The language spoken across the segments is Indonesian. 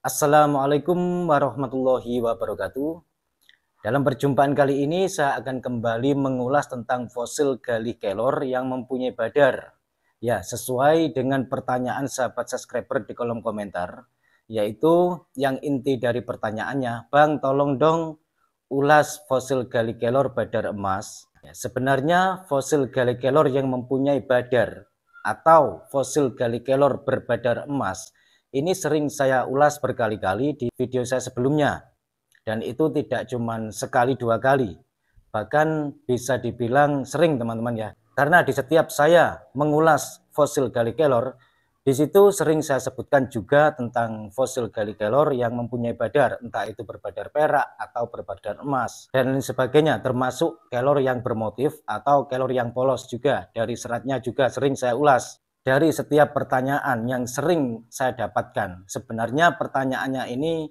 Assalamualaikum warahmatullahi wabarakatuh. Dalam perjumpaan kali ini saya akan kembali mengulas tentang fosil Galih Kelor yang mempunyai badar. Ya, sesuai dengan pertanyaan sahabat subscriber di kolom komentar, yaitu yang inti dari pertanyaannya, Bang tolong dong ulas fosil Galih Kelor badar emas. Ya, sebenarnya fosil Galih Kelor yang mempunyai badar atau fosil Galih Kelor berbadar emas ini sering saya ulas berkali-kali di video saya sebelumnya, dan itu tidak cuma sekali dua kali, bahkan bisa dibilang sering teman-teman ya. Karena di setiap saya mengulas fosil Galih Kelor, di situ sering saya sebutkan juga tentang fosil Galih Kelor yang mempunyai badar, entah itu berbadar perak atau berbadar emas dan lain sebagainya, termasuk kelor yang bermotif atau kelor yang polos juga. Dari seratnya juga sering saya ulas. Dari setiap pertanyaan yang sering saya dapatkan, sebenarnya pertanyaannya ini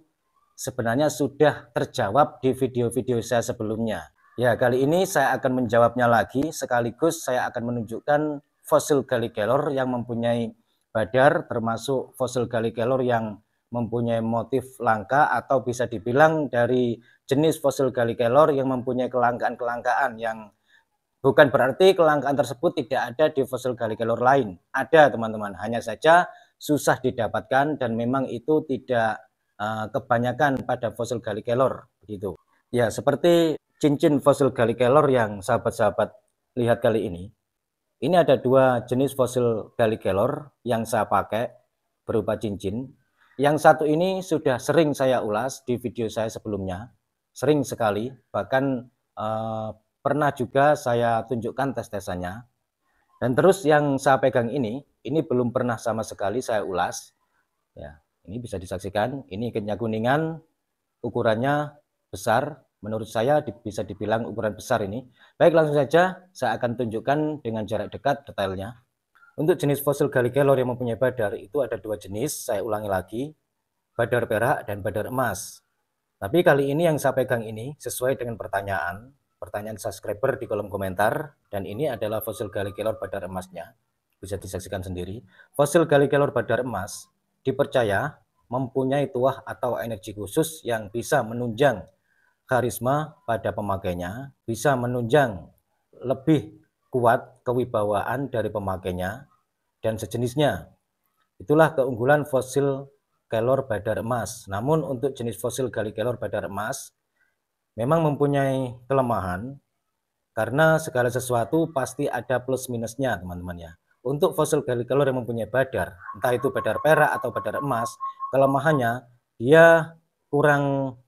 sebenarnya sudah terjawab di video-video saya sebelumnya. Ya, kali ini saya akan menjawabnya lagi, sekaligus saya akan menunjukkan fosil Galih Kelor yang mempunyai badar, termasuk fosil Galih Kelor yang mempunyai motif langka, atau bisa dibilang dari jenis fosil Galih Kelor yang mempunyai kelangkaan-kelangkaan yang bukan berarti kelangkaan tersebut tidak ada di fosil Galih Kelor lain. Ada teman-teman, hanya saja susah didapatkan dan memang itu tidak kebanyakan pada fosil Galih Kelor begitu. Ya, seperti cincin fosil Galih Kelor yang sahabat-sahabat lihat kali ini. Ini ada dua jenis fosil Galih Kelor yang saya pakai berupa cincin. Yang satu ini sudah sering saya ulas di video saya sebelumnya, sering sekali, bahkan pernah juga saya tunjukkan tes-tesannya. Dan terus yang saya pegang ini belum pernah sama sekali saya ulas. Ya, ini bisa disaksikan, ini ikannya kuningan, ukurannya besar. Menurut saya bisa dibilang ukuran besar ini. Baik, langsung saja saya akan tunjukkan dengan jarak dekat detailnya. Untuk jenis fosil Galih Kelor yang mempunyai badar itu ada dua jenis, saya ulangi lagi, badar perak dan badar emas. Tapi kali ini yang saya pegang ini sesuai dengan pertanyaan subscriber di kolom komentar, dan ini adalah fosil Galih Kelor badar emasnya. Bisa disaksikan sendiri. Fosil Galih Kelor badar emas dipercaya mempunyai tuah atau energi khusus yang bisa menunjang karisma pada pemakainya, bisa menunjang lebih kuat kewibawaan dari pemakainya dan sejenisnya. Itulah keunggulan fosil Kelor badar emas. Namun untuk jenis fosil Galih Kelor badar emas memang mempunyai kelemahan, karena segala sesuatu pasti ada plus minusnya teman-teman ya. Untuk fosil Galih Kelor yang mempunyai badar, entah itu badar perak atau badar emas, kelemahannya dia kurang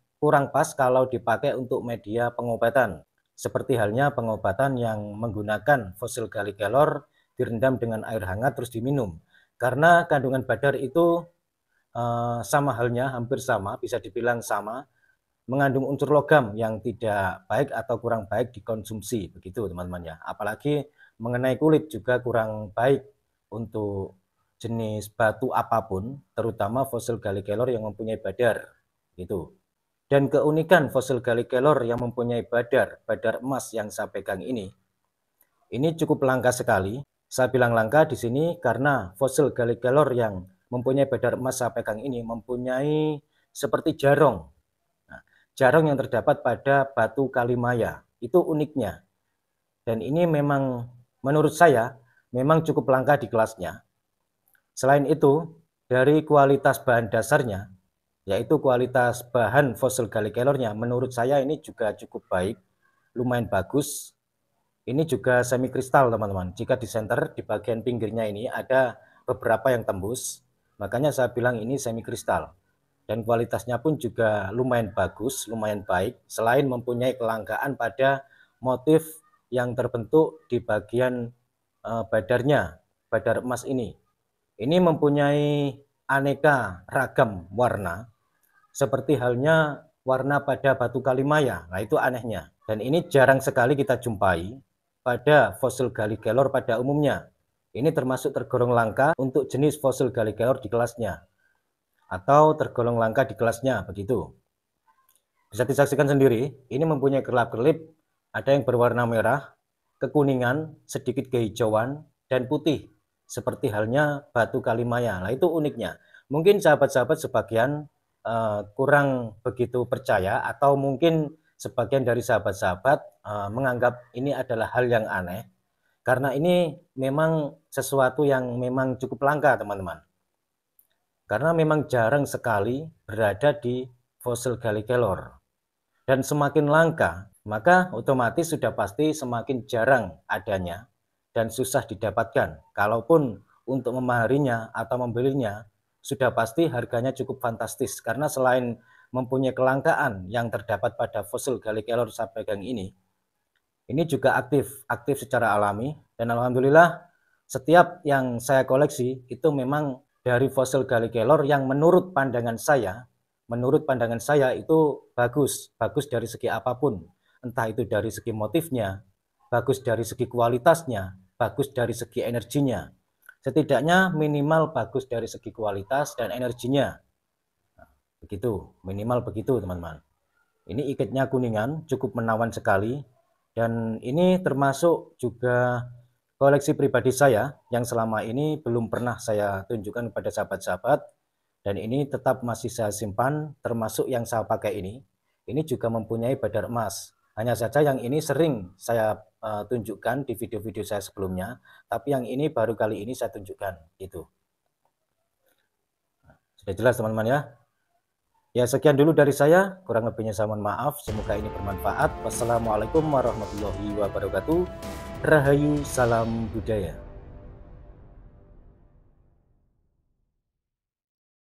pas kalau dipakai untuk media pengobatan. Seperti halnya pengobatan yang menggunakan fosil Galih Kelor direndam dengan air hangat terus diminum. Karena kandungan badar itu sama halnya, hampir sama, bisa dibilang sama, mengandung unsur logam yang tidak baik atau kurang baik dikonsumsi, begitu teman-teman ya. Apalagi mengenai kulit juga kurang baik untuk jenis batu apapun, terutama fosil Galih Kelor yang mempunyai badar, gitu. Dan keunikan fosil Galih Kelor yang mempunyai badar emas yang saya pegang ini cukup langka sekali. Saya bilang langka di sini karena fosil Galih Kelor yang mempunyai badar emas saya pegang ini mempunyai seperti jarong. Nah, jarong yang terdapat pada batu Kalimaya, itu uniknya. Dan ini memang menurut saya memang cukup langka di kelasnya. Selain itu, dari kualitas bahan dasarnya, yaitu kualitas bahan fosil Galih Kelornya, menurut saya ini juga cukup baik, lumayan bagus. Ini juga semi kristal teman-teman. Jika di center, di bagian pinggirnya ini ada beberapa yang tembus, makanya saya bilang ini semi kristal. Dan kualitasnya pun juga lumayan bagus, lumayan baik, selain mempunyai kelangkaan pada motif yang terbentuk di bagian badarnya, badar emas ini. Ini mempunyai aneka ragam warna, seperti halnya warna pada batu Kalimaya. Nah, itu anehnya. Dan ini jarang sekali kita jumpai pada fosil Galih Kelor pada umumnya. Ini termasuk tergolong langka untuk jenis fosil Galih Kelor di kelasnya, atau tergolong langka di kelasnya, begitu. Bisa disaksikan sendiri, ini mempunyai kelap-kelip, ada yang berwarna merah, kekuningan, sedikit kehijauan, dan putih, seperti halnya batu Kalimaya. Nah, itu uniknya. Mungkin sahabat-sahabat sebagian kurang begitu percaya, atau mungkin sebagian dari sahabat-sahabat menganggap ini adalah hal yang aneh, karena ini memang sesuatu yang memang cukup langka, teman-teman. Karena memang jarang sekali berada di fosil Gallikelor. Dan semakin langka, maka otomatis sudah pasti semakin jarang adanya dan susah didapatkan. Kalaupun untuk memaharinya atau membelinya, sudah pasti harganya cukup fantastis. Karena selain mempunyai kelangkaan yang terdapat pada fosil Gallikelor sapegang ini juga aktif secara alami. Dan alhamdulillah setiap yang saya koleksi itu memang dari fosil Gallikelor yang menurut pandangan saya itu bagus dari segi apapun, entah itu dari segi motifnya, bagus dari segi kualitasnya, bagus dari segi energinya, setidaknya minimal bagus dari segi kualitas dan energinya. Begitu, minimal begitu, teman-teman. Ini ikatnya kuningan, cukup menawan sekali, dan ini termasuk juga koleksi pribadi saya yang selama ini belum pernah saya tunjukkan kepada sahabat-sahabat. Dan ini tetap masih saya simpan, termasuk yang saya pakai ini. Ini juga mempunyai badar emas. Hanya saja yang ini sering saya tunjukkan di video-video saya sebelumnya, tapi yang ini baru kali ini saya tunjukkan. Gitu. Sudah jelas, teman-teman ya? Ya, sekian dulu dari saya. Kurang lebihnya saya mohon maaf. Semoga ini bermanfaat. Wassalamualaikum warahmatullahi wabarakatuh. Rahayu, salam budaya.